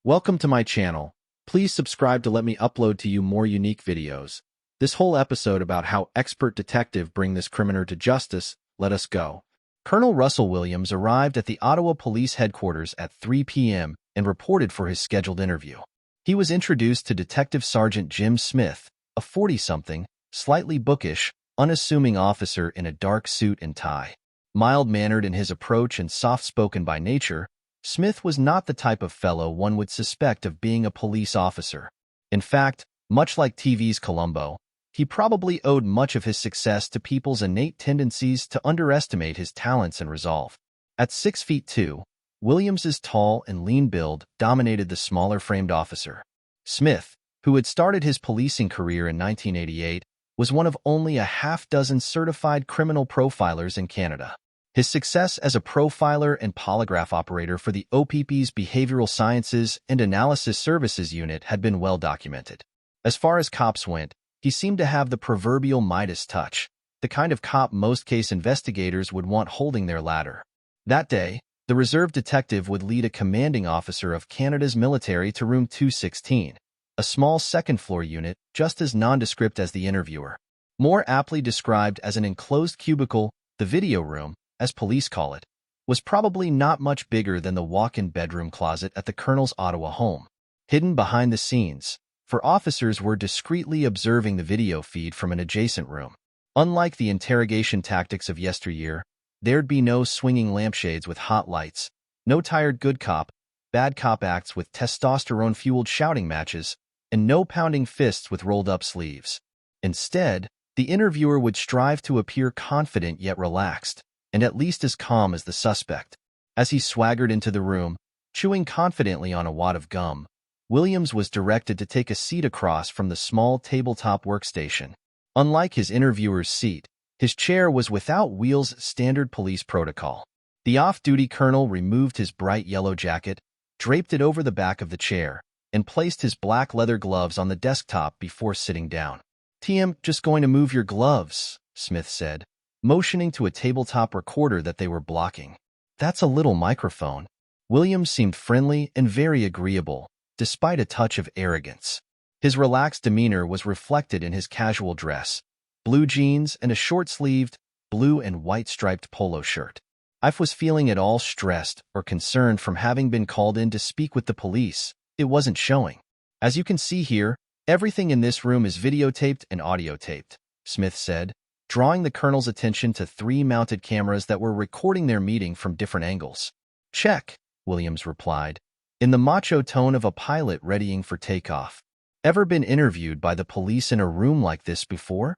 Welcome to my channel. Please subscribe to let me upload to you more unique videos. This whole episode about how expert detective bring this criminal to justice, let us go. Colonel Russell Williams arrived at the Ottawa Police Headquarters at 3 p.m. and reported for his scheduled interview. He was introduced to Detective Sergeant Jim Smith, a 40-something, slightly bookish, unassuming officer in a dark suit and tie. Mild-mannered in his approach and soft-spoken by nature, Smith was not the type of fellow one would suspect of being a police officer. In fact, much like TV's Columbo, he probably owed much of his success to people's innate tendencies to underestimate his talents and resolve. At 6'2", Williams's tall and lean build dominated the smaller-framed officer. Smith, who had started his policing career in 1988, was one of only a half-dozen certified criminal profilers in Canada. His success as a profiler and polygraph operator for the OPP's Behavioral Sciences and Analysis Services Unit had been well documented. As far as cops went, he seemed to have the proverbial Midas touch, the kind of cop most case investigators would want holding their ladder. That day, the reserve detective would lead a commanding officer of Canada's military to room 216, a small second-floor unit just as nondescript as the interviewer. More aptly described as an enclosed cubicle, the video room, as police call it, was probably not much bigger than the walk-in bedroom closet at the Colonel's Ottawa home. Hidden behind the scenes, for officers were discreetly observing the video feed from an adjacent room. Unlike the interrogation tactics of yesteryear, there'd be no swinging lampshades with hot lights, no tired good cop, bad cop acts with testosterone-fueled shouting matches, and no pounding fists with rolled-up sleeves. Instead, the interviewer would strive to appear confident yet relaxed, and at least as calm as the suspect. As he swaggered into the room, chewing confidently on a wad of gum, Williams was directed to take a seat across from the small tabletop workstation. Unlike his interviewer's seat, his chair was without Wheels' standard police protocol. The off-duty colonel removed his bright yellow jacket, draped it over the back of the chair, and placed his black leather gloves on the desktop before sitting down. "TM, just going to move your gloves," Smith said, motioning to a tabletop recorder that they were blocking. "That's a little microphone." Williams seemed friendly and very agreeable, despite a touch of arrogance. His relaxed demeanor was reflected in his casual dress, blue jeans and a short-sleeved, blue and white striped polo shirt. If was feeling at all stressed or concerned from having been called in to speak with the police, it wasn't showing. "As you can see here, everything in this room is videotaped and audiotaped," Smith said, drawing the colonel's attention to 3 mounted cameras that were recording their meeting from different angles. "Check," Williams replied, in the macho tone of a pilot readying for takeoff. "Ever been interviewed by the police in a room like this before?"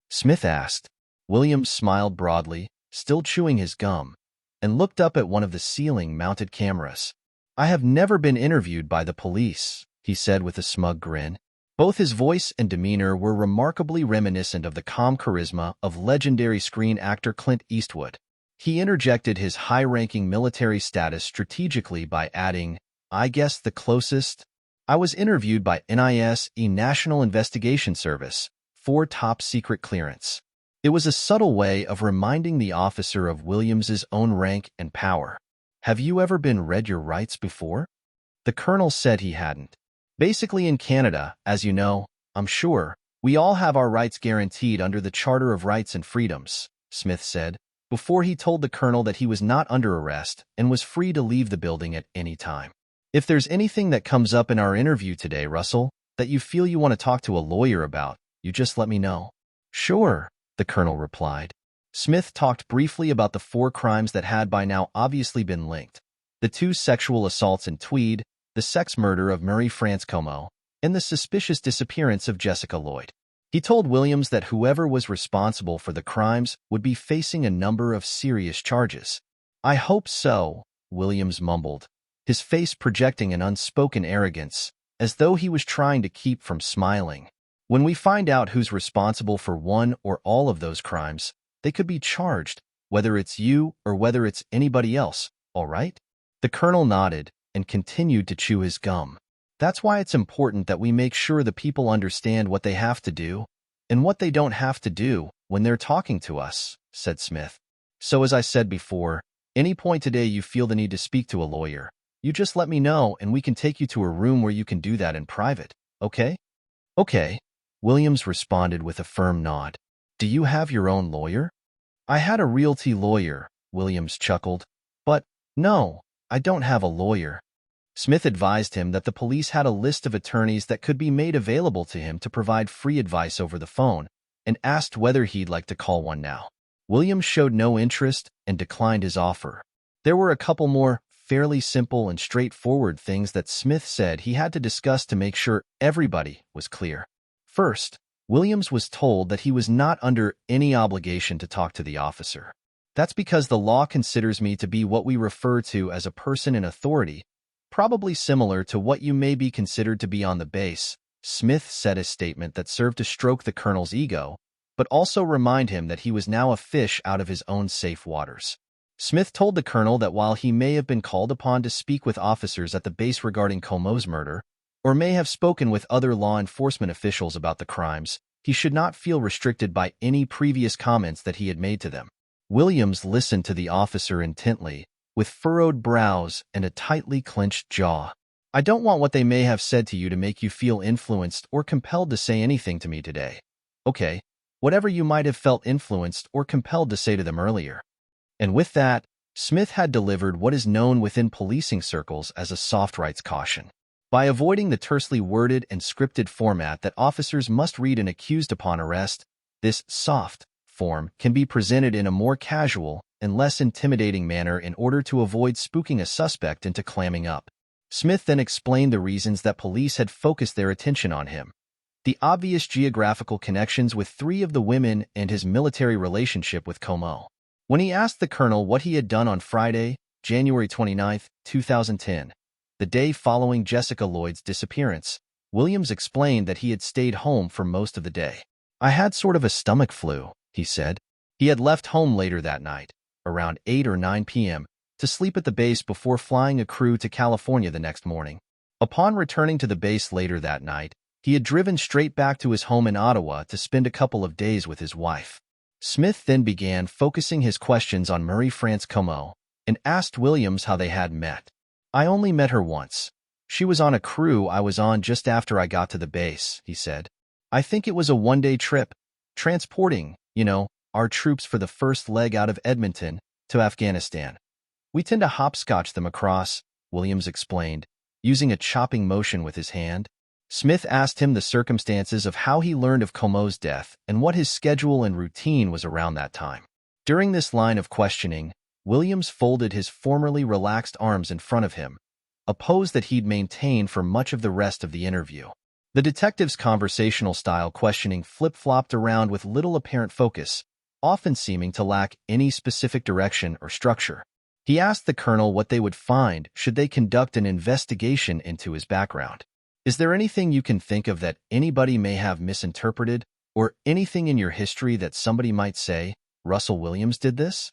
Smith asked. Williams smiled broadly, still chewing his gum, and looked up at one of the ceiling-mounted cameras. "I have never been interviewed by the police," he said with a smug grin. Both his voice and demeanor were remarkably reminiscent of the calm charisma of legendary screen actor Clint Eastwood. He interjected his high-ranking military status strategically by adding, "I guess the closest. I was interviewed by NIS, National Investigation Service, for top-secret clearance." It was a subtle way of reminding the officer of Williams's own rank and power. "Have you ever been read your rights before?" The colonel said he hadn't. "Basically in Canada, as you know, I'm sure, we all have our rights guaranteed under the Charter of Rights and Freedoms," Smith said, before he told the colonel that he was not under arrest and was free to leave the building at any time. "If there's anything that comes up in our interview today, Russell, that you feel you want to talk to a lawyer about, you just let me know." "Sure," the colonel replied. Smith talked briefly about the 4 crimes that had by now obviously been linked: the 2 sexual assaults in Tweed, the sex murder of Marie France Como, and the suspicious disappearance of Jessica Lloyd. He told Williams that whoever was responsible for the crimes would be facing a number of serious charges. "I hope so," Williams mumbled, his face projecting an unspoken arrogance, as though he was trying to keep from smiling. "When we find out who's responsible for one or all of those crimes, they could be charged, whether it's you or whether it's anybody else, all right?" The colonel nodded and continued to chew his gum. "That's why it's important that we make sure the people understand what they have to do and what they don't have to do when they're talking to us," said Smith. "So as I said before, any point today you feel the need to speak to a lawyer, You just let me know and we can take you to a room where you can do that in private, okay? Okay, Williams responded with a firm nod. Do you have your own lawyer? I had a realty lawyer, Williams chuckled. But, no, I don't have a lawyer. Smith advised him that the police had a list of attorneys that could be made available to him to provide free advice over the phone, and asked whether he'd like to call one now. Williams showed no interest and declined his offer. There were a couple more fairly simple and straightforward things that Smith said he had to discuss to make sure everybody was clear. First, Williams was told that he was not under any obligation to talk to the officer. That's because the law considers me to be what we refer to as a person in authority, probably similar to what you may be considered to be on the base, Smith said, a statement that served to stroke the colonel's ego, but also remind him that he was now a fish out of his own safe waters. Smith told the colonel that while he may have been called upon to speak with officers at the base regarding Comeau's murder, or may have spoken with other law enforcement officials about the crimes, he should not feel restricted by any previous comments that he had made to them. Williams listened to the officer intently, with furrowed brows and a tightly clenched jaw. I don't want what they may have said to you to make you feel influenced or compelled to say anything to me today. Okay, whatever you might have felt influenced or compelled to say to them earlier. And with that, Smith had delivered what is known within policing circles as a soft rights caution. By avoiding the tersely worded and scripted format that officers must read an accused upon arrest, this soft form can be presented in a more casual and less intimidating manner in order to avoid spooking a suspect into clamming up. Smith then explained the reasons that police had focused their attention on him: the obvious geographical connections with 3 of the women and his military relationship with Comeau. When he asked the colonel what he had done on Friday, January 29, 2010, the day following Jessica Lloyd's disappearance, Williams explained that he had stayed home for most of the day. I had sort of a stomach flu, he said. He had left home later that night, around 8 or 9 p.m., to sleep at the base before flying a crew to California the next morning. Upon returning to the base later that night, he had driven straight back to his home in Ottawa to spend a couple of days with his wife. Smith then began focusing his questions on Marie-France Comeau and asked Williams how they had met. I only met her once. She was on a crew I was on just after I got to the base, he said. I think it was a one-day trip, transporting, our troops for the first leg out of Edmonton to Afghanistan. We tend to hopscotch them across, Williams explained, using a chopping motion with his hand. Smith asked him the circumstances of how he learned of Comeau's death and what his schedule and routine was around that time. During this line of questioning, Williams folded his formerly relaxed arms in front of him, a pose that he'd maintained for much of the rest of the interview. The detective's conversational style questioning flip-flopped around with little apparent focus, often seeming to lack any specific direction or structure. He asked the colonel what they would find should they conduct an investigation into his background. Is there anything you can think of that anybody may have misinterpreted, or anything in your history that somebody might say, Russell Williams did this?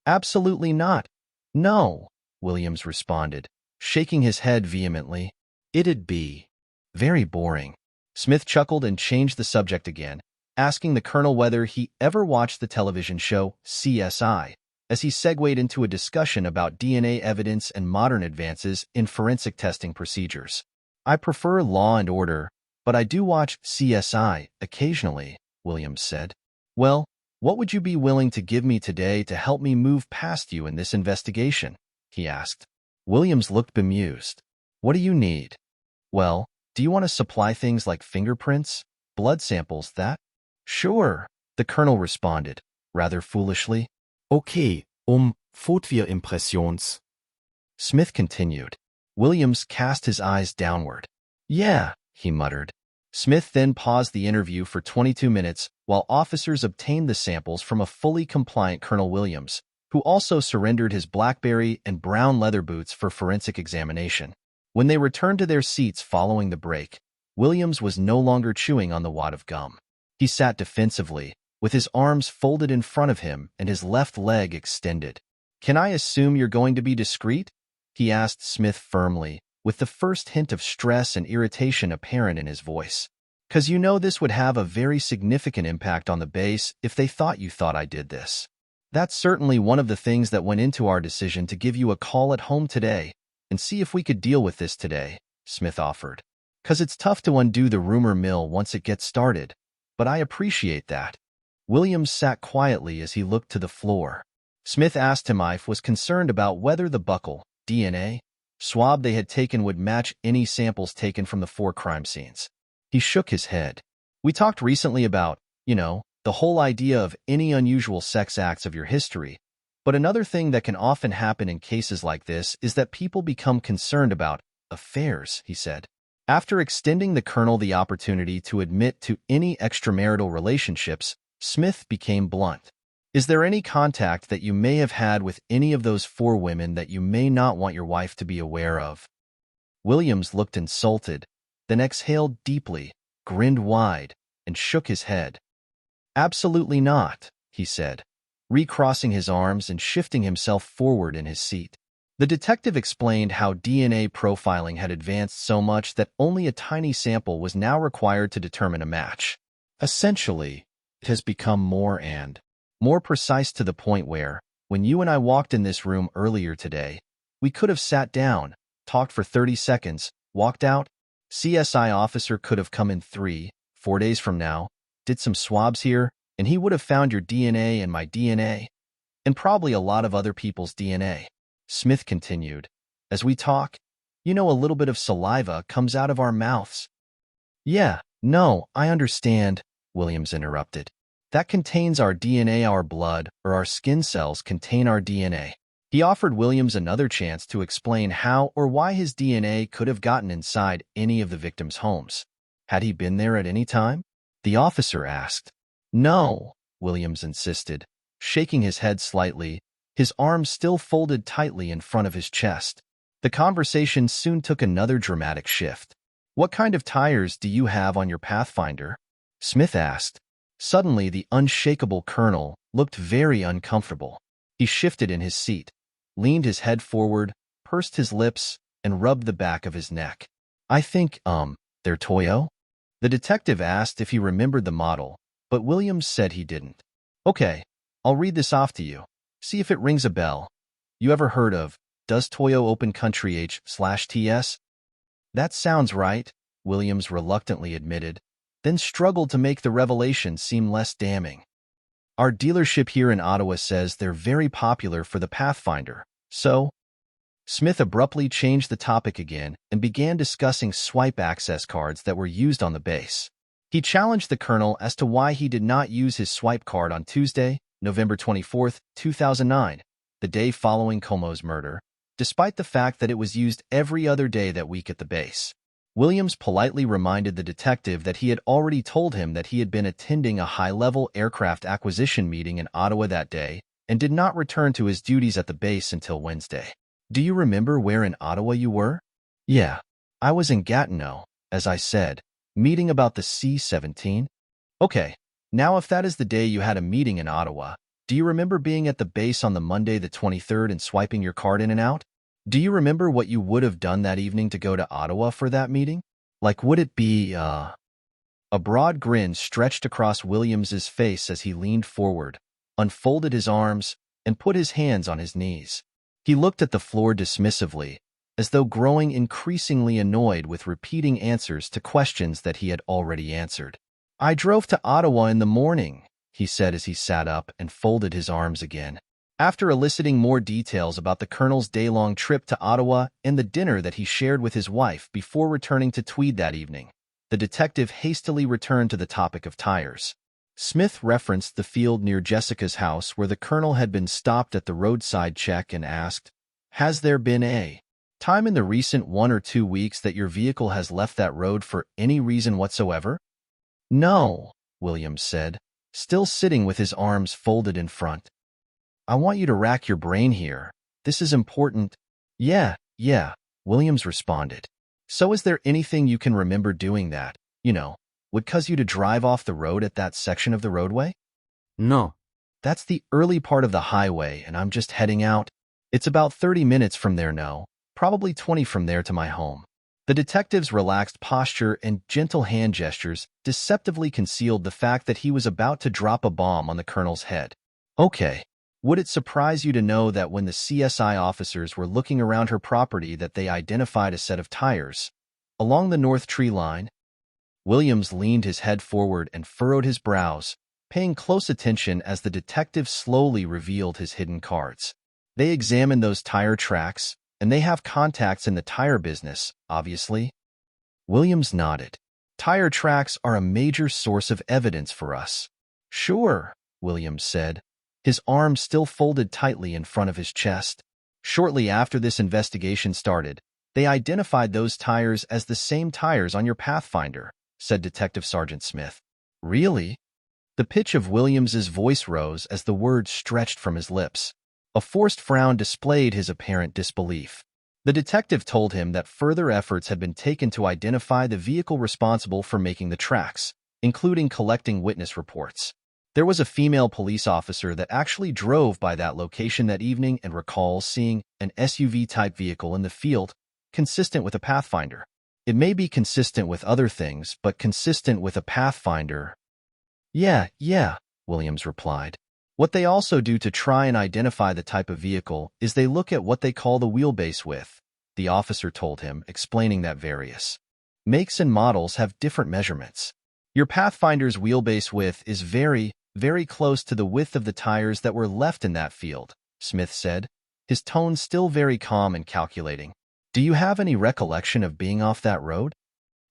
Absolutely not. No, Williams responded, shaking his head vehemently. It'd be very boring. Smith chuckled and changed the subject again, asking the colonel whether he ever watched the television show CSI, as he segued into a discussion about DNA evidence and modern advances in forensic testing procedures. I prefer Law and Order, but I do watch CSI occasionally, Williams said. Well, what would you be willing to give me today to help me move past you in this investigation? He asked. Williams looked bemused. What do you need? Well, do you want to supply things like fingerprints, blood samples, that? Sure, the colonel responded, rather foolishly. Okay, Fotoimpressions. Smith continued. Williams cast his eyes downward. Yeah, he muttered. Smith then paused the interview for 22 minutes while officers obtained the samples from a fully compliant Colonel Williams, who also surrendered his BlackBerry and brown leather boots for forensic examination. When they returned to their seats following the break, Williams was no longer chewing on the wad of gum. He sat defensively, with his arms folded in front of him and his left leg extended. Can I assume you're going to be discreet? He asked Smith firmly, with the first hint of stress and irritation apparent in his voice. 'Cause you know this would have a very significant impact on the base if they thought you thought I did this. That's certainly one of the things that went into our decision to give you a call at home today, and see if we could deal with this today, Smith offered. 'Cause it's tough to undo the rumor mill once it gets started, but I appreciate that. Williams sat quietly as he looked to the floor. Smith asked him if was concerned about whether the buccal, DNA, swab they had taken would match any samples taken from the 4 crime scenes. He shook his head. We talked recently about, the whole idea of any unusual sex acts of your history, but another thing that can often happen in cases like this is that people become concerned about affairs, he said. After extending the colonel the opportunity to admit to any extramarital relationships, Smith became blunt. Is there any contact that you may have had with any of those 4 women that you may not want your wife to be aware of? Williams looked insulted, then exhaled deeply, grinned wide, and shook his head. Absolutely not, he said, recrossing his arms and shifting himself forward in his seat. The detective explained how DNA profiling had advanced so much that only a tiny sample was now required to determine a match. Essentially, it has become more and more precise to the point where, when you and I walked in this room earlier today, we could have sat down, talked for 30 seconds, walked out. CSI officer could have come in 3, 4 days from now, did some swabs here, and he would have found your DNA and my DNA, and probably a lot of other people's DNA. Smith continued, as we talk, a little bit of saliva comes out of our mouths. Yeah, no, I understand, Williams interrupted. That contains our DNA, our blood, or our skin cells contain our DNA. He offered Williams another chance to explain how or why his DNA could have gotten inside any of the victims' homes. Had he been there at any time? The officer asked. No, Williams insisted, shaking his head slightly, his arms still folded tightly in front of his chest. The conversation soon took another dramatic shift. What kind of tires do you have on your Pathfinder? Smith asked. Suddenly, the unshakable colonel looked very uncomfortable. He shifted in his seat, leaned his head forward, pursed his lips, and rubbed the back of his neck. I think, they're Toyo? The detective asked if he remembered the model, but Williams said he didn't. Okay, I'll read this off to you. See if it rings a bell. You ever heard of, does Toyo Open Country H/TS? That sounds right, Williams reluctantly admitted, then struggled to make the revelation seem less damning. Our dealership here in Ottawa says they're very popular for the Pathfinder, so... Smith abruptly changed the topic again and began discussing swipe access cards that were used on the base. He challenged the colonel as to why he did not use his swipe card on Tuesday, November 24, 2009, the day following Comeau's murder, despite the fact that it was used every other day that week at the base. Williams politely reminded the detective that he had already told him that he had been attending a high-level aircraft acquisition meeting in Ottawa that day and did not return to his duties at the base until Wednesday. Do you remember where in Ottawa you were? Yeah, I was in Gatineau, as I said, meeting about the C-17. Okay, now if that is the day you had a meeting in Ottawa, do you remember being at the base on the Monday the 23rd and swiping your card in and out? Do you remember what you would have done that evening to go to Ottawa for that meeting? Like, would it be, A broad grin stretched across Williams's face as he leaned forward, unfolded his arms, and put his hands on his knees. He looked at the floor dismissively, as though growing increasingly annoyed with repeating answers to questions that he had already answered. I drove to Ottawa in the morning, he said as he sat up and folded his arms again. After eliciting more details about the colonel's day-long trip to Ottawa and the dinner that he shared with his wife before returning to Tweed that evening, the detective hastily returned to the topic of tires. Smith referenced the field near Jessica's house where the colonel had been stopped at the roadside check and asked, Has there been a time in the recent 1 or 2 weeks that your vehicle has left that road for any reason whatsoever? No, Williams said, still sitting with his arms folded in front. I want you to rack your brain here. This is important. Yeah, Williams responded. So is there anything you can remember doing that, would cause you to drive off the road at that section of the roadway? No. That's the early part of the highway, and I'm just heading out. It's about 30 minutes from there, no, probably 20 from there to my home. The detective's relaxed posture and gentle hand gestures deceptively concealed the fact that he was about to drop a bomb on the colonel's head. Okay, Would it surprise you to know that when the CSI officers were looking around her property that they identified a set of tires along the north tree line? Williams leaned his head forward and furrowed his brows, paying close attention as the detective slowly revealed his hidden cards. They examined those tire tracks, and they have contacts in the tire business, obviously. Williams nodded. Tire tracks are a major source of evidence for us. Sure, Williams said, his arms still folded tightly in front of his chest. Shortly after this investigation started, they identified those tires as the same tires on your Pathfinder, said Detective Sergeant Smith. Really? The pitch of Williams's voice rose as the words stretched from his lips. A forced frown displayed his apparent disbelief. The detective told him that further efforts had been taken to identify the vehicle responsible for making the tracks, including collecting witness reports. There was a female police officer that actually drove by that location that evening and recalls seeing an SUV-type vehicle in the field, consistent with a Pathfinder. It may be consistent with other things, but consistent with a Pathfinder. Yeah, Williams replied. What they also do to try and identify the type of vehicle is they look at what they call the wheelbase width, the officer told him, explaining that various makes and models have different measurements. Your Pathfinder's wheelbase width is very close to the width of the tires that were left in that field, Smith said, his tone still very calm and calculating. Do you have any recollection of being off that road?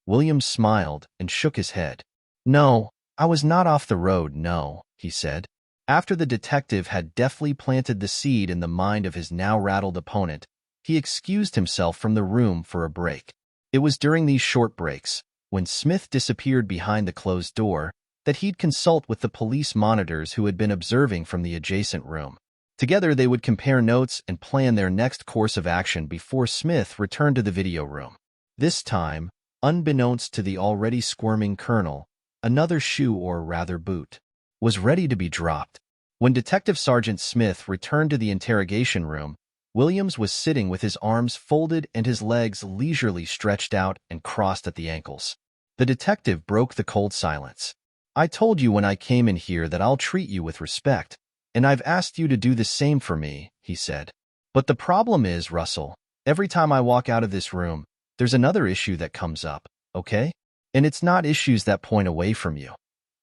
Williams smiled and shook his head. No, I was not off the road, no, he said. After the detective had deftly planted the seed in the mind of his now rattled opponent, he excused himself from the room for a break. It was during these short breaks, when Smith disappeared behind the closed door, that he'd consult with the police monitors who had been observing from the adjacent room. Together they would compare notes and plan their next course of action before Smith returned to the video room. This time, unbeknownst to the already squirming colonel, another shoe, or rather boot, was ready to be dropped. When Detective Sergeant Smith returned to the interrogation room, Williams was sitting with his arms folded and his legs leisurely stretched out and crossed at the ankles. The detective broke the cold silence. I told you when I came in here that I'll treat you with respect, and I've asked you to do the same for me, he said. But the problem is, Russell, every time I walk out of this room, there's another issue that comes up, okay? And it's not issues that point away from you.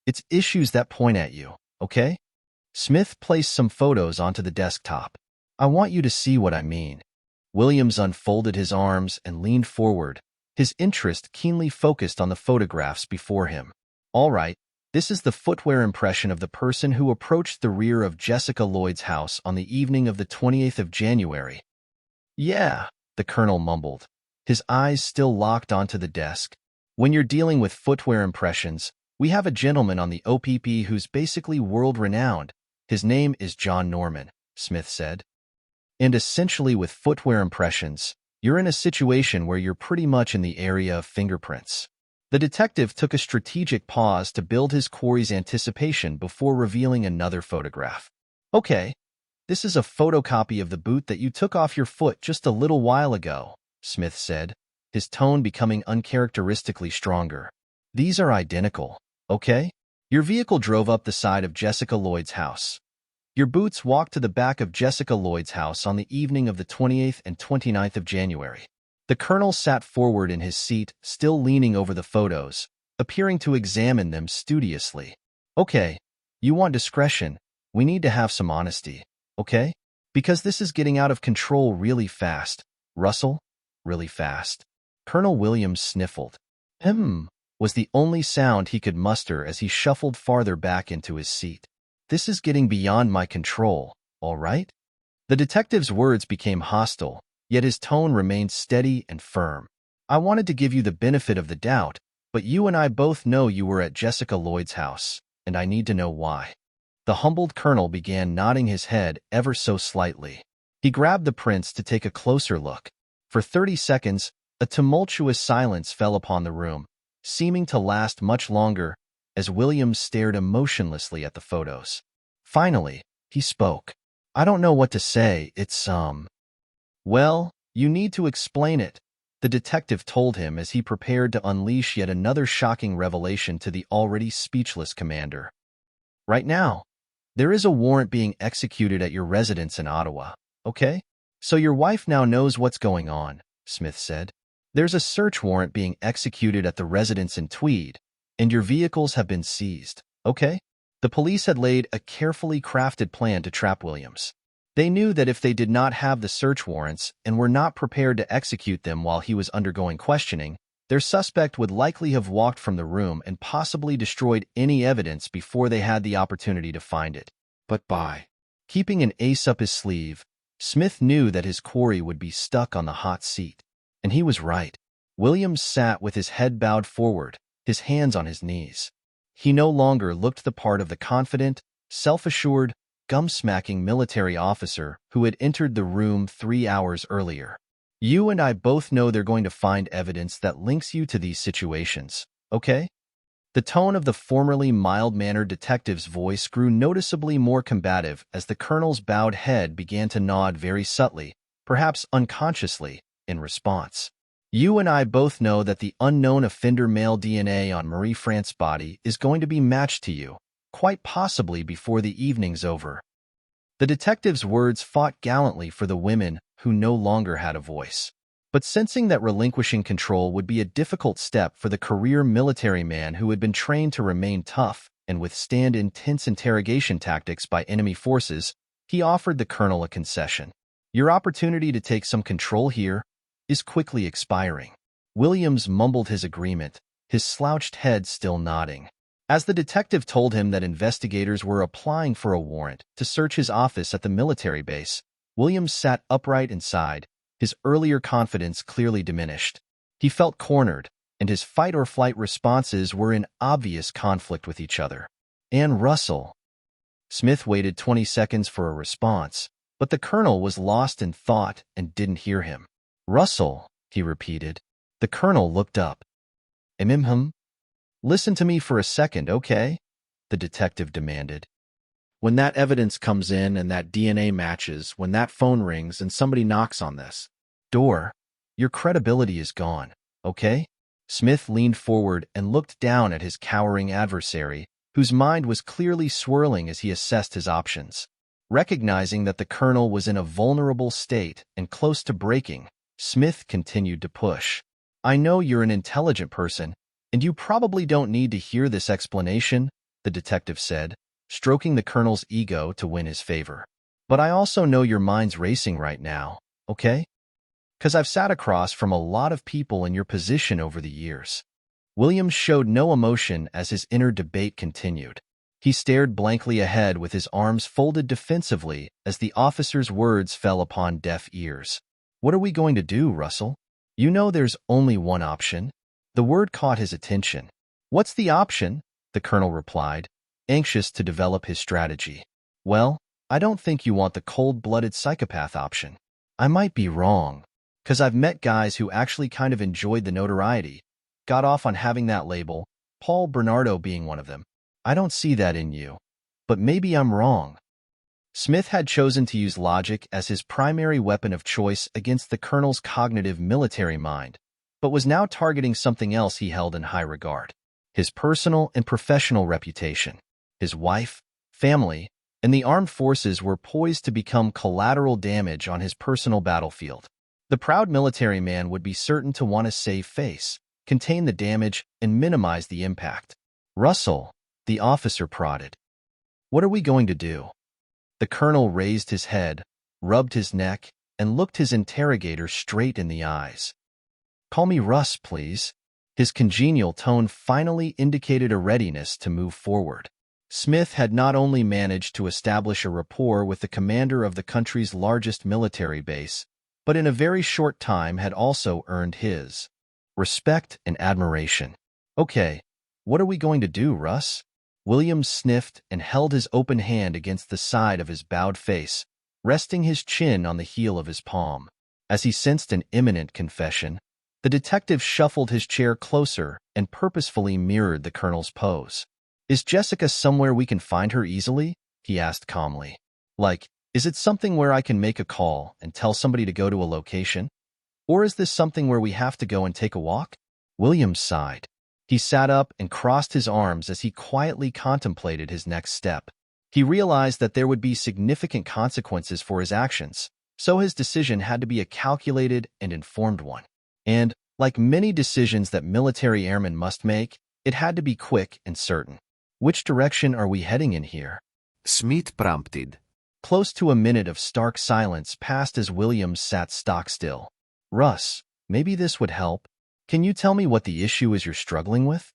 It's issues that point at you, okay? Smith placed some photos onto the desktop. I want you to see what I mean. Williams unfolded his arms and leaned forward, his interest keenly focused on the photographs before him. All right, this is the footwear impression of the person who approached the rear of Jessica Lloyd's house on the evening of the 28th of January. Yeah, the colonel mumbled, his eyes still locked onto the desk. When you're dealing with footwear impressions, we have a gentleman on the OPP who's basically world-renowned. His name is John Norman, Smith said. And essentially with footwear impressions, you're in a situation where you're pretty much in the area of fingerprints. The detective took a strategic pause to build his quarry's anticipation before revealing another photograph. Okay, this is a photocopy of the boot that you took off your foot just a little while ago, Smith said, his tone becoming uncharacteristically stronger. These are identical, okay? Your vehicle drove up the side of Jessica Lloyd's house. Your boots walked to the back of Jessica Lloyd's house on the evening of the 28th and 29th of January. The colonel sat forward in his seat, still leaning over the photos, appearing to examine them studiously. Okay, you want discretion. We need to have some honesty, okay? Because this is getting out of control really fast. Russell, really fast. Colonel Williams sniffled. Was the only sound he could muster as he shuffled farther back into his seat. This is getting beyond my control, all right? The detective's words became hostile, yet his tone remained steady and firm. I wanted to give you the benefit of the doubt, but you and I both know you were at Jessica Lloyd's house, and I need to know why. The humbled colonel began nodding his head ever so slightly. He grabbed the prints to take a closer look. For 30 seconds, a tumultuous silence fell upon the room, seeming to last much longer, as Williams stared emotionlessly at the photos. Finally, he spoke. I don't know what to say, Well, you need to explain it, the detective told him as he prepared to unleash yet another shocking revelation to the already speechless commander. Right now. There is a warrant being executed at your residence in Ottawa, okay? So your wife now knows what's going on, Smith said. There's a search warrant being executed at the residence in Tweed, and your vehicles have been seized, okay? The police had laid a carefully crafted plan to trap Williams. They knew that if they did not have the search warrants and were not prepared to execute them while he was undergoing questioning, their suspect would likely have walked from the room and possibly destroyed any evidence before they had the opportunity to find it. But by keeping an ace up his sleeve, Smith knew that his quarry would be stuck on the hot seat. And he was right. Williams sat with his head bowed forward, his hands on his knees. He no longer looked the part of the confident, self-assured, gum-smacking military officer who had entered the room 3 hours earlier. You and I both know they're going to find evidence that links you to these situations, okay? The tone of the formerly mild-mannered detective's voice grew noticeably more combative as the colonel's bowed head began to nod very subtly, perhaps unconsciously, in response. You and I both know that the unknown offender male DNA on Marie France's body is going to be matched to you, quite possibly before the evening's over. The detective's words fought gallantly for the women who no longer had a voice. But sensing that relinquishing control would be a difficult step for the career military man who had been trained to remain tough and withstand intense interrogation tactics by enemy forces, he offered the colonel a concession. Your opportunity to take some control here is quickly expiring. Williams mumbled his agreement, his slouched head still nodding. As the detective told him that investigators were applying for a warrant to search his office at the military base, Williams sat upright inside, his earlier confidence clearly diminished. He felt cornered, and his fight-or-flight responses were in obvious conflict with each other. "Ann Russell." Smith waited 20 seconds for a response, but the colonel was lost in thought and didn't hear him. "Russell," he repeated. The colonel looked up. Listen to me for a second, okay?" the detective demanded. "When that evidence comes in and that DNA matches, when that phone rings and somebody knocks on this door, your credibility is gone, okay?" Smith leaned forward and looked down at his cowering adversary, whose mind was clearly swirling as he assessed his options. Recognizing that the colonel was in a vulnerable state and close to breaking, Smith continued to push. "I know you're an intelligent person, and you probably don't need to hear this explanation," the detective said, stroking the colonel's ego to win his favor. "But I also know your mind's racing right now, okay? 'Cause I've sat across from a lot of people in your position over the years." Williams showed no emotion as his inner debate continued. He stared blankly ahead with his arms folded defensively as the officer's words fell upon deaf ears. "What are we going to do, Russell? You know there's only one option." The word caught his attention. "What's the option?" the colonel replied, anxious to develop his strategy. "Well, I don't think you want the cold-blooded psychopath option. I might be wrong, 'cause I've met guys who actually kind of enjoyed the notoriety, got off on having that label, Paul Bernardo being one of them. I don't see that in you, but maybe I'm wrong." Smith had chosen to use logic as his primary weapon of choice against the colonel's cognitive military mind, but was now targeting something else he held in high regard: his personal and professional reputation. His wife, family, and the armed forces were poised to become collateral damage on his personal battlefield. The proud military man would be certain to want to save face, contain the damage, and minimize the impact. "Russell," the officer prodded. "What are we going to do?" The colonel raised his head, rubbed his neck, and looked his interrogator straight in the eyes. "Call me Russ, please." His congenial tone finally indicated a readiness to move forward. Smith had not only managed to establish a rapport with the commander of the country's largest military base, but in a very short time had also earned his respect and admiration. "Okay, what are we going to do, Russ?" Williams sniffed and held his open hand against the side of his bowed face, resting his chin on the heel of his palm. As he sensed an imminent confession, the detective shuffled his chair closer and purposefully mirrored the colonel's pose. "Is Jessica somewhere we can find her easily?" he asked calmly. "Like, is it something where I can make a call and tell somebody to go to a location? Or is this something where we have to go and take a walk?" Williams sighed. He sat up and crossed his arms as he quietly contemplated his next step. He realized that there would be significant consequences for his actions, so his decision had to be a calculated and informed one. And, like many decisions that military airmen must make, it had to be quick and certain. Which direction are we heading in here? Smith prompted. Close to a minute of stark silence passed as Williams sat stock still. Russ, maybe this would help. Can you tell me what the issue is you're struggling with?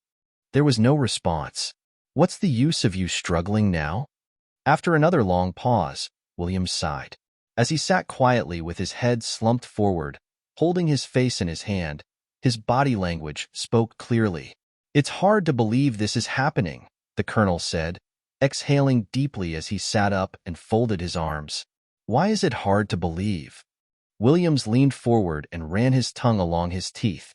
There was no response. What's the use of you struggling now? After another long pause, Williams sighed. As he sat quietly with his head slumped forward, holding his face in his hand, his body language spoke clearly. It's hard to believe this is happening, the colonel said, exhaling deeply as he sat up and folded his arms. Why is it hard to believe? Williams leaned forward and ran his tongue along his teeth.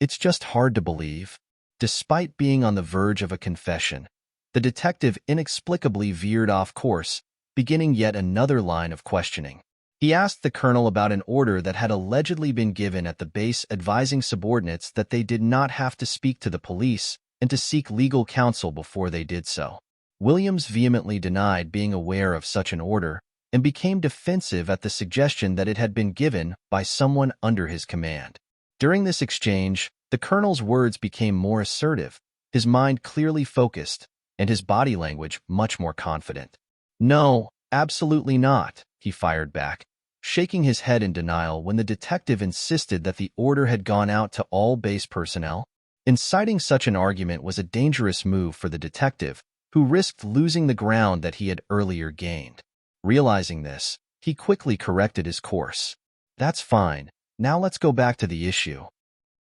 It's just hard to believe. Despite being on the verge of a confession, the detective inexplicably veered off course, beginning yet another line of questioning. He asked the colonel about an order that had allegedly been given at the base advising subordinates that they did not have to speak to the police and to seek legal counsel before they did so. Williams vehemently denied being aware of such an order and became defensive at the suggestion that it had been given by someone under his command. During this exchange, the colonel's words became more assertive, his mind clearly focused, and his body language much more confident. No, absolutely not, he fired back, shaking his head in denial when the detective insisted that the order had gone out to all base personnel. Inciting such an argument was a dangerous move for the detective, who risked losing the ground that he had earlier gained. Realizing this, he quickly corrected his course. That's fine. Now let's go back to the issue.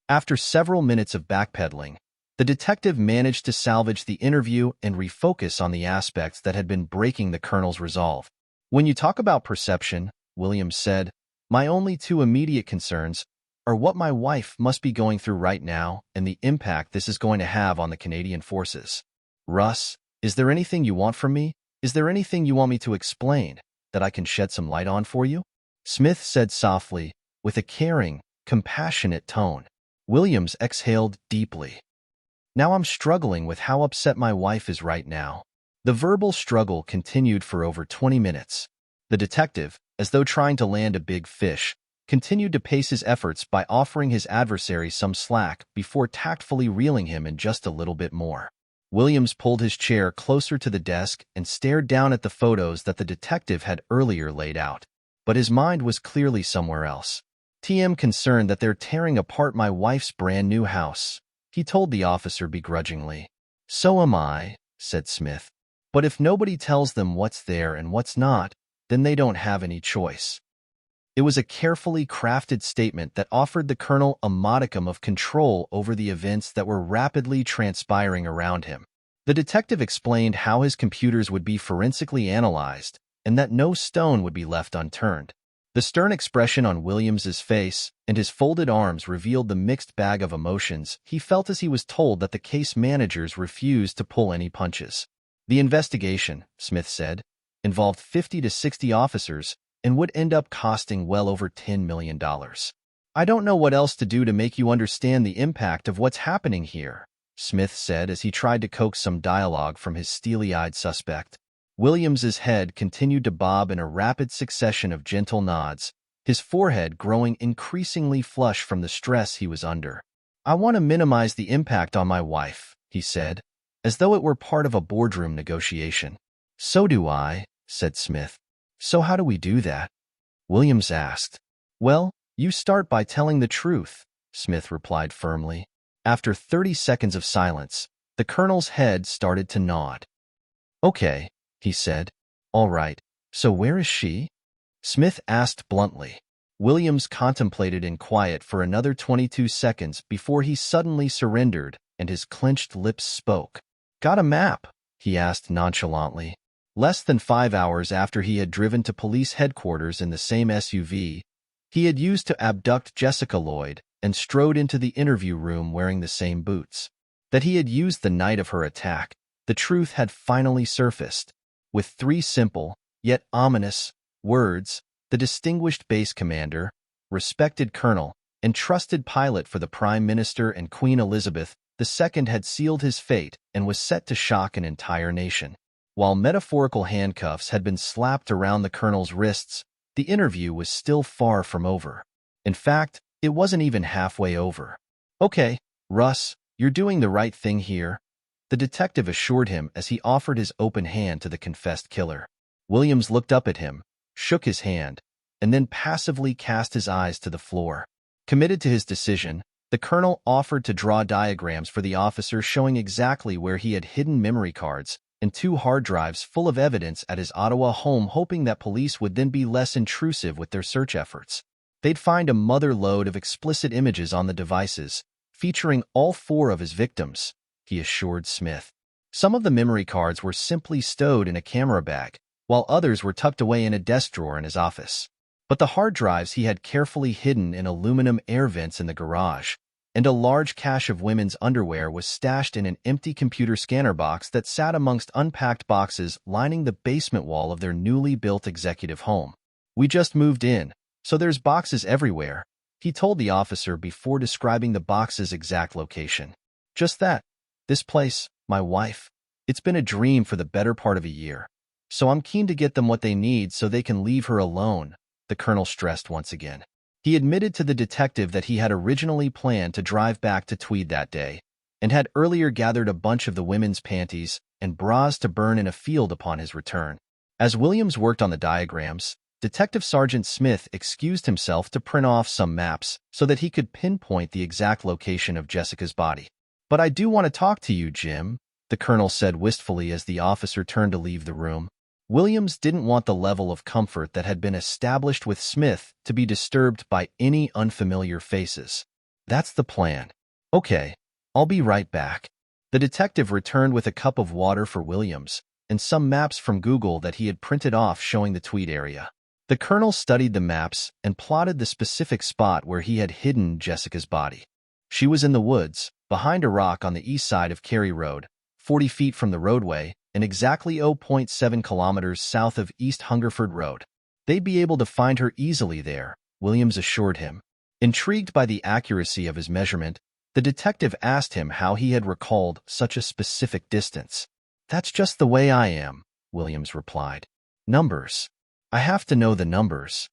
After several minutes of backpedaling, the detective managed to salvage the interview and refocus on the aspects that had been breaking the colonel's resolve. When you talk about perception, Williams said, my only two immediate concerns are what my wife must be going through right now and the impact this is going to have on the Canadian forces. Russ, is there anything you want from me? Is there anything you want me to explain that I can shed some light on for you? Smith said softly, with a caring, compassionate tone. Williams exhaled deeply. Now I'm struggling with how upset my wife is right now. The verbal struggle continued for over 20 minutes. The detective, as though trying to land a big fish, continued to pace his efforts by offering his adversary some slack before tactfully reeling him in just a little bit more. Williams pulled his chair closer to the desk and stared down at the photos that the detective had earlier laid out. But his mind was clearly somewhere else. TM concerned that they're tearing apart my wife's brand new house, he told the officer begrudgingly. So am I, said Smith. But if nobody tells them what's there and what's not, then they don't have any choice. It was a carefully crafted statement that offered the colonel a modicum of control over the events that were rapidly transpiring around him. The detective explained how his computers would be forensically analyzed and that no stone would be left unturned. The stern expression on Williams's face and his folded arms revealed the mixed bag of emotions he felt as he was told that the case managers refused to pull any punches. The investigation, Smith said, involved 50 to 60 officers and would end up costing well over $10 million. I don't know what else to do to make you understand the impact of what's happening here, Smith said as he tried to coax some dialogue from his steely-eyed suspect. Williams's head continued to bob in a rapid succession of gentle nods, his forehead growing increasingly flush from the stress he was under. I want to minimize the impact on my wife, he said, as though it were part of a boardroom negotiation. So do I, said Smith. So how do we do that? Williams asked. Well, you start by telling the truth, Smith replied firmly. After 30 seconds of silence, the colonel's head started to nod. Okay, he said. All right, so where is she? Smith asked bluntly. Williams contemplated in quiet for another 22 seconds before he suddenly surrendered and his clenched lips spoke. Got a map? He asked nonchalantly. Less than 5 hours after he had driven to police headquarters in the same SUV he had used to abduct Jessica Lloyd and strode into the interview room wearing the same boots. That he had used the night of her attack, the truth had finally surfaced. With 3 simple, yet ominous, words, the distinguished base commander, respected colonel, and trusted pilot for the Prime Minister and Queen Elizabeth II had sealed his fate and was set to shock an entire nation. While metaphorical handcuffs had been slapped around the colonel's wrists, the interview was still far from over. In fact, it wasn't even halfway over. "Okay, Russ, you're doing the right thing here," the detective assured him as he offered his open hand to the confessed killer. Williams looked up at him, shook his hand, and then passively cast his eyes to the floor. Committed to his decision, the colonel offered to draw diagrams for the officer showing exactly where he had hidden memory cards and 2 hard drives full of evidence at his Ottawa home, hoping that police would then be less intrusive with their search efforts. They'd find a mother lode of explicit images on the devices, featuring all 4 of his victims, he assured Smith. Some of the memory cards were simply stowed in a camera bag, while others were tucked away in a desk drawer in his office. But the hard drives he had carefully hidden in aluminum air vents in the garage, and a large cache of women's underwear was stashed in an empty computer scanner box that sat amongst unpacked boxes lining the basement wall of their newly built executive home. "We just moved in, so there's boxes everywhere," he told the officer before describing the box's exact location. "Just that. This place, my wife, it's been a dream for the better part of a year. So I'm keen to get them what they need so they can leave her alone," the colonel stressed once again. He admitted to the detective that he had originally planned to drive back to Tweed that day, and had earlier gathered a bunch of the women's panties and bras to burn in a field upon his return. As Williams worked on the diagrams, Detective Sergeant Smith excused himself to print off some maps so that he could pinpoint the exact location of Jessica's body. "But I do want to talk to you, Jim," the colonel said wistfully as the officer turned to leave the room. Williams didn't want the level of comfort that had been established with Smith to be disturbed by any unfamiliar faces. "That's the plan. Okay, I'll be right back." The detective returned with a cup of water for Williams and some maps from Google that he had printed off showing the Tweed area. The colonel studied the maps and plotted the specific spot where he had hidden Jessica's body. She was in the woods, behind a rock on the east side of Cary Road, 40 feet from the roadway, and exactly 0.7 kilometers south of East Hungerford Road. They'd be able to find her easily there, Williams assured him. Intrigued by the accuracy of his measurement, the detective asked him how he had recalled such a specific distance. "That's just the way I am," Williams replied. "Numbers. I have to know the numbers."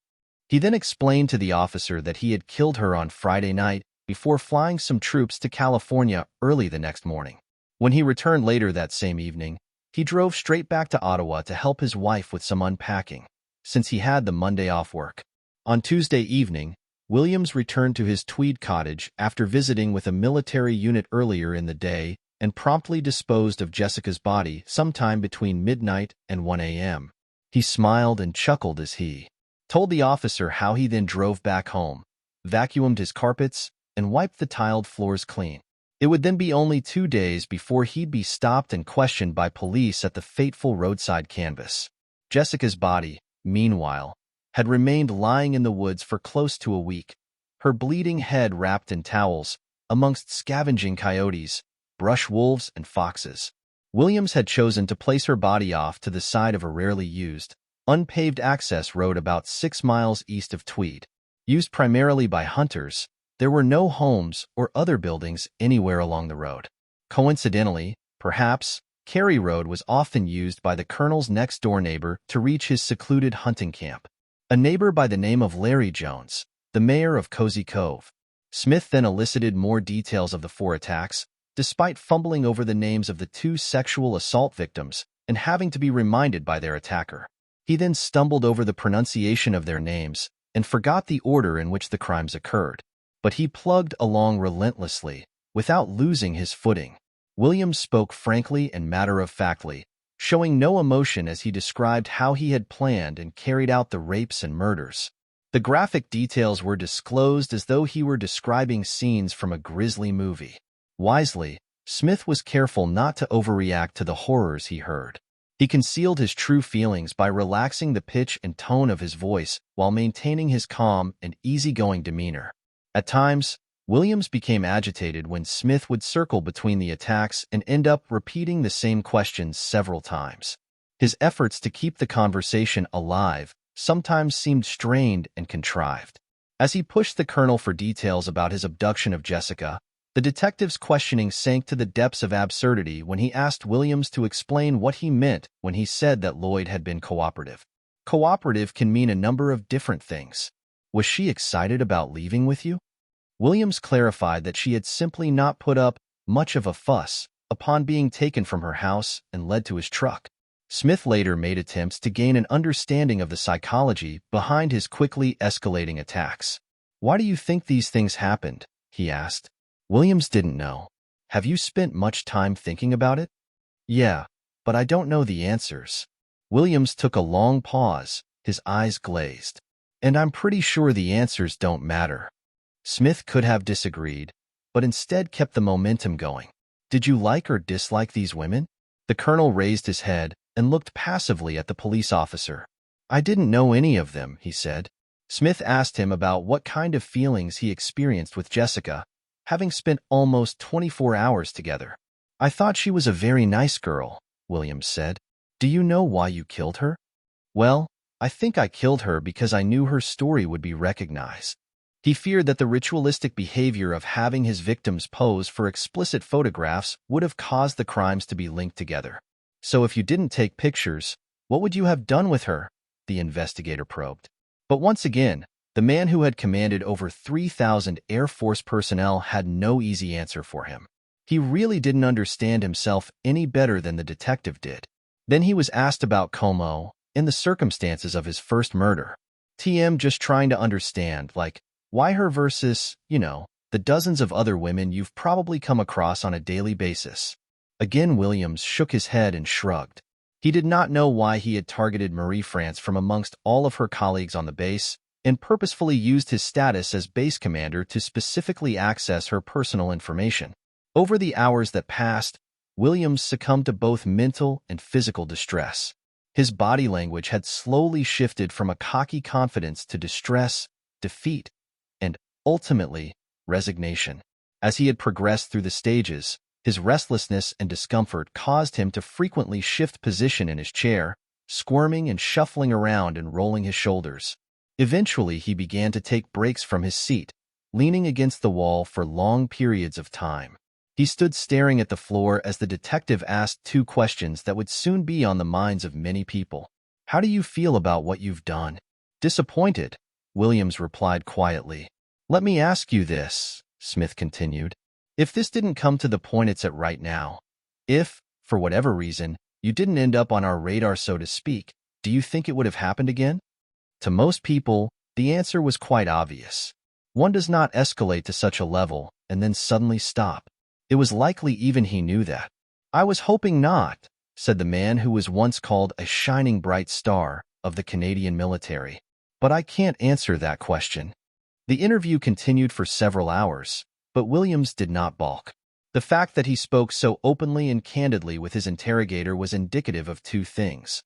He then explained to the officer that he had killed her on Friday night before flying some troops to California early the next morning. When he returned later that same evening, he drove straight back to Ottawa to help his wife with some unpacking, since he had the Monday off work. On Tuesday evening, Williams returned to his Tweed cottage after visiting with a military unit earlier in the day and promptly disposed of Jessica's body sometime between midnight and 1 a.m. He smiled and chuckled as he told the officer how he then drove back home, vacuumed his carpets, and wiped the tiled floors clean. It would then be only 2 days before he'd be stopped and questioned by police at the fateful roadside canvas. Jessica's body, meanwhile, had remained lying in the woods for close to a week, her bleeding head wrapped in towels, amongst scavenging coyotes, brush wolves, and foxes. Williams had chosen to place her body off to the side of a rarely used, unpaved access road about 6 miles east of Tweed. Used primarily by hunters, there were no homes or other buildings anywhere along the road. Coincidentally, perhaps, Cary Road was often used by the colonel's next-door neighbor to reach his secluded hunting camp, a neighbor by the name of Larry Jones, the mayor of Cozy Cove. Smith then elicited more details of the 4 attacks, despite fumbling over the names of the 2 sexual assault victims and having to be reminded by their attacker. He then stumbled over the pronunciation of their names and forgot the order in which the crimes occurred. But he plugged along relentlessly, without losing his footing. Williams spoke frankly and matter-of-factly, showing no emotion as he described how he had planned and carried out the rapes and murders. The graphic details were disclosed as though he were describing scenes from a grisly movie. Wisely, Smith was careful not to overreact to the horrors he heard. He concealed his true feelings by relaxing the pitch and tone of his voice while maintaining his calm and easygoing demeanor. At times, Williams became agitated when Smith would circle between the attacks and end up repeating the same questions several times. His efforts to keep the conversation alive sometimes seemed strained and contrived. As he pushed the colonel for details about his abduction of Jessica, The detective's questioning sank to the depths of absurdity when he asked Williams to explain what he meant when he said that Lloyd had been cooperative. Cooperative can mean a number of different things. Was she excited about leaving with you? Williams clarified that she had simply not put up much of a fuss upon being taken from her house and led to his truck. Smith later made attempts to gain an understanding of the psychology behind his quickly escalating attacks. "Why do you think these things happened?" he asked. Williams didn't know. "Have you spent much time thinking about it?" "Yeah, but I don't know the answers." Williams took a long pause, his eyes glazed. "And I'm pretty sure the answers don't matter." Smith could have disagreed, but instead kept the momentum going. "Did you like or dislike these women?" The colonel raised his head and looked passively at the police officer. "I didn't know any of them," he said. Smith asked him about what kind of feelings he experienced with Jessica, having spent almost 24 hours together. "I thought she was a very nice girl," Williams said. "Do you know why you killed her?" "Well, I think I killed her because I knew her story would be recognized." He feared that the ritualistic behavior of having his victims pose for explicit photographs would have caused the crimes to be linked together. "So if you didn't take pictures, what would you have done with her?" the investigator probed. But once again, the man who had commanded over 3,000 Air Force personnel had no easy answer for him. He really didn't understand himself any better than the detective did. Then he was asked about Como and the circumstances of his first murder. TM just trying to understand, like, why her versus, the dozens of other women you've probably come across on a daily basis. Again, Williams shook his head and shrugged. He did not know why he had targeted Marie France from amongst all of her colleagues on the base and purposefully used his status as base commander to specifically access her personal information. Over the hours that passed, Williams succumbed to both mental and physical distress. His body language had slowly shifted from a cocky confidence to distress, defeat, and, ultimately, resignation. As he had progressed through the stages, his restlessness and discomfort caused him to frequently shift position in his chair, squirming and shuffling around and rolling his shoulders. Eventually, he began to take breaks from his seat, leaning against the wall for long periods of time. He stood staring at the floor as the detective asked two questions that would soon be on the minds of many people. "How do you feel about what you've done?" "Disappointed," Williams replied quietly. "Let me ask you this," Smith continued. "If this didn't come to the point it's at right now, if, for whatever reason, you didn't end up on our radar, so to speak, do you think it would have happened again?" To most people, the answer was quite obvious. One does not escalate to such a level and then suddenly stop. It was likely even he knew that. "I was hoping not," said the man who was once called a shining bright star of the Canadian military. "But I can't answer that question." The interview continued for several hours, but Williams did not balk. The fact that he spoke so openly and candidly with his interrogator was indicative of two things: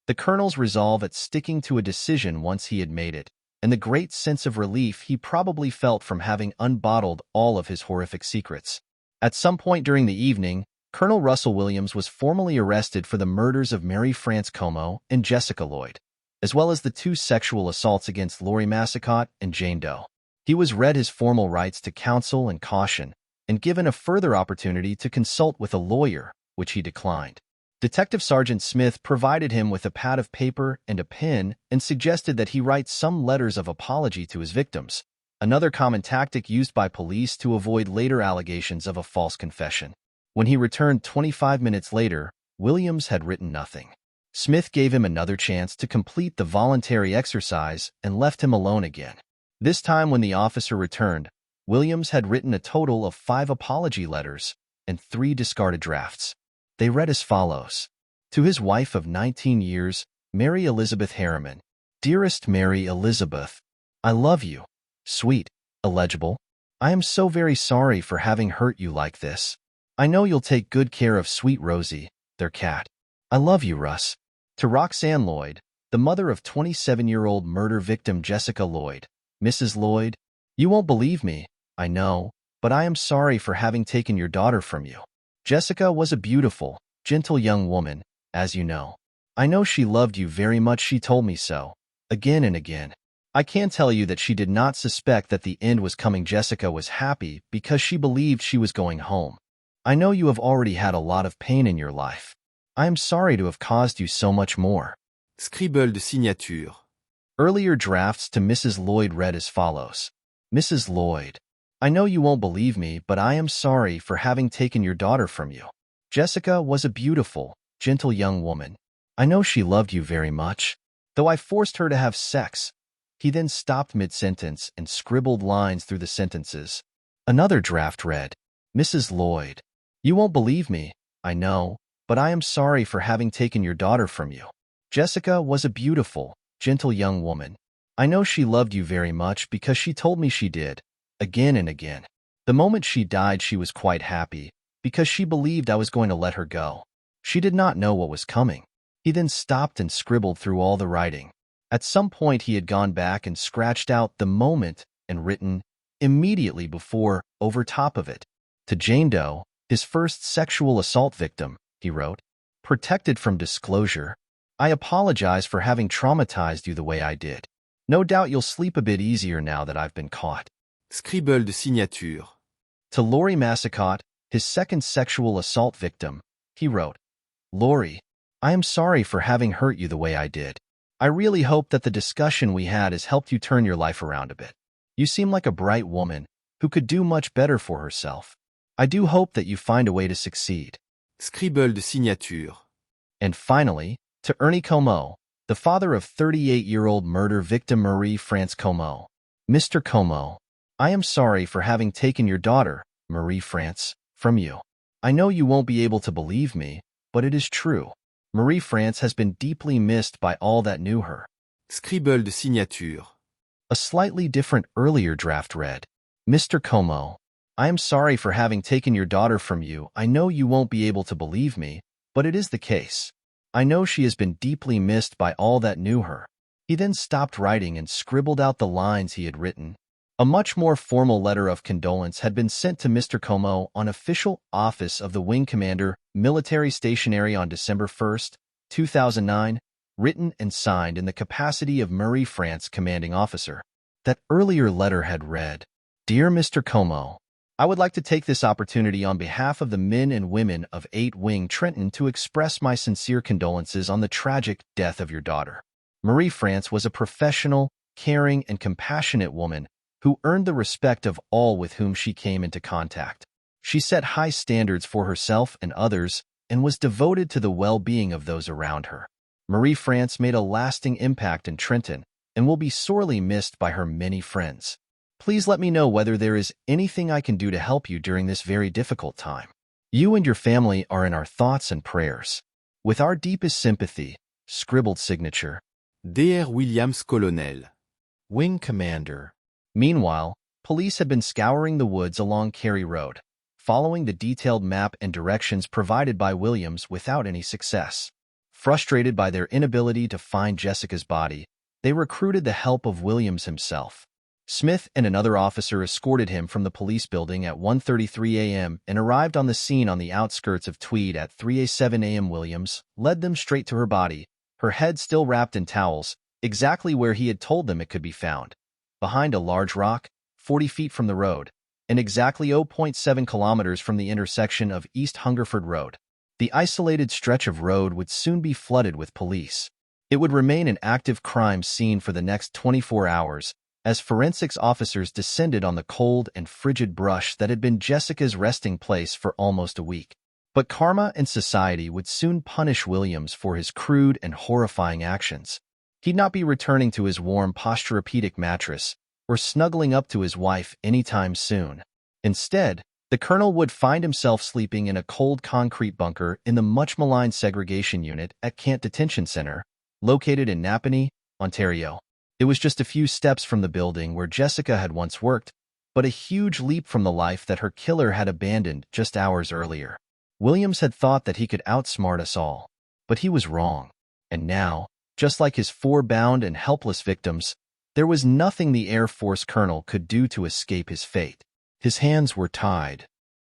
the colonel's resolve at sticking to a decision once he had made it, and the great sense of relief he probably felt from having unbottled all of his horrific secrets. At some point during the evening, Colonel Russell Williams was formally arrested for the murders of Marie France Como and Jessica Lloyd, as well as the two sexual assaults against Lori Massicot and Jane Doe. He was read his formal rights to counsel and caution, and given a further opportunity to consult with a lawyer, which he declined. Detective Sergeant Smith provided him with a pad of paper and a pen and suggested that he write some letters of apology to his victims, another common tactic used by police to avoid later allegations of a false confession. When he returned 25 minutes later, Williams had written nothing. Smith gave him another chance to complete the voluntary exercise and left him alone again. This time, when the officer returned, Williams had written a total of 5 apology letters and 3 discarded drafts. They read as follows. To his wife of 19 years, Mary Elizabeth Harriman. Dearest Mary Elizabeth, I love you. Sweet, illegible. I am so very sorry for having hurt you like this. I know you'll take good care of sweet Rosie, their cat. I love you, Russ. To Roxanne Lloyd, the mother of 27-year-old murder victim Jessica Lloyd. Mrs. Lloyd, you won't believe me, I know, but I am sorry for having taken your daughter from you. Jessica was a beautiful, gentle young woman, as you know. I know she loved you very much. She told me so, again and again. I can tell you that she did not suspect that the end was coming. Jessica was happy because she believed she was going home. I know you have already had a lot of pain in your life. I am sorry to have caused you so much more. Scribble de signature. Earlier drafts to Mrs. Lloyd read as follows. Mrs. Lloyd, I know you won't believe me, but I am sorry for having taken your daughter from you. Jessica was a beautiful, gentle young woman. I know she loved you very much, though I forced her to have sex. He then stopped mid-sentence and scribbled lines through the sentences. Another draft read, Mrs. Lloyd, you won't believe me, I know, but I am sorry for having taken your daughter from you. Jessica was a beautiful, gentle young woman. I know she loved you very much because she told me she did, again and again. The moment she died, she was quite happy because she believed I was going to let her go. She did not know what was coming. He then stopped and scribbled through all the writing. At some point, he had gone back and scratched out the moment and written immediately before over top of it. To Jane Doe, his first sexual assault victim, he wrote, protected from disclosure, I apologize for having traumatized you the way I did. No doubt you'll sleep a bit easier now that I've been caught. Scribble de signature. To Lori Massicott, his second sexual assault victim, he wrote, Lori, I am sorry for having hurt you the way I did. I really hope that the discussion we had has helped you turn your life around a bit. You seem like a bright woman who could do much better for herself. I do hope that you find a way to succeed. Scribble de signature. And finally, to Ernie Como, the father of 38-year-old murder victim Marie-France Como. Mr. Como, I am sorry for having taken your daughter, Marie-France, from you. I know you won't be able to believe me, but it is true. Marie-France has been deeply missed by all that knew her. Scribble de signature. A slightly different earlier draft read, Mr. Como, I am sorry for having taken your daughter from you. I know you won't be able to believe me, but it is the case. I know she has been deeply missed by all that knew her. He then stopped writing and scribbled out the lines he had written. A much more formal letter of condolence had been sent to Mr. Como on official office of the Wing Commander, Military Stationery on December 1, 2009, written and signed in the capacity of Marie-France commanding officer. That earlier letter had read, Dear Mr. Como, I would like to take this opportunity on behalf of the men and women of 8 Wing Trenton to express my sincere condolences on the tragic death of your daughter. Marie-France was a professional, caring, and compassionate woman who earned the respect of all with whom she came into contact. She set high standards for herself and others and was devoted to the well-being of those around her. Marie-France made a lasting impact in Trenton and will be sorely missed by her many friends. Please let me know whether there is anything I can do to help you during this very difficult time. You and your family are in our thoughts and prayers. With our deepest sympathy, scribbled signature, Dr. Williams Colonel. Wing Commander. Meanwhile, police had been scouring the woods along Cary Road, following the detailed map and directions provided by Williams without any success. Frustrated by their inability to find Jessica's body, they recruited the help of Williams himself. Smith and another officer escorted him from the police building at 1:33 a.m. and arrived on the scene on the outskirts of Tweed at 3:07 a.m. Williams led them straight to her body, her head still wrapped in towels, exactly where he had told them it could be found. Behind a large rock, 40 feet from the road, and exactly 0.7 kilometers from the intersection of East Hungerford Road. The isolated stretch of road would soon be flooded with police. It would remain an active crime scene for the next 24 hours, as forensics officers descended on the cold and frigid brush that had been Jessica's resting place for almost a week. But karma and society would soon punish Williams for his crude and horrifying actions. He'd not be returning to his warm Posturepedic mattress or snuggling up to his wife anytime soon. Instead, the colonel would find himself sleeping in a cold concrete bunker in the much-maligned segregation unit at Kent Detention Center, located in Napanee, Ontario. It was just a few steps from the building where Jessica had once worked, but a huge leap from the life that her killer had abandoned just hours earlier. Williams had thought that he could outsmart us all, but he was wrong. And now, just like his 4 bound and helpless victims, there was nothing the Air Force colonel could do to escape his fate. His hands were tied,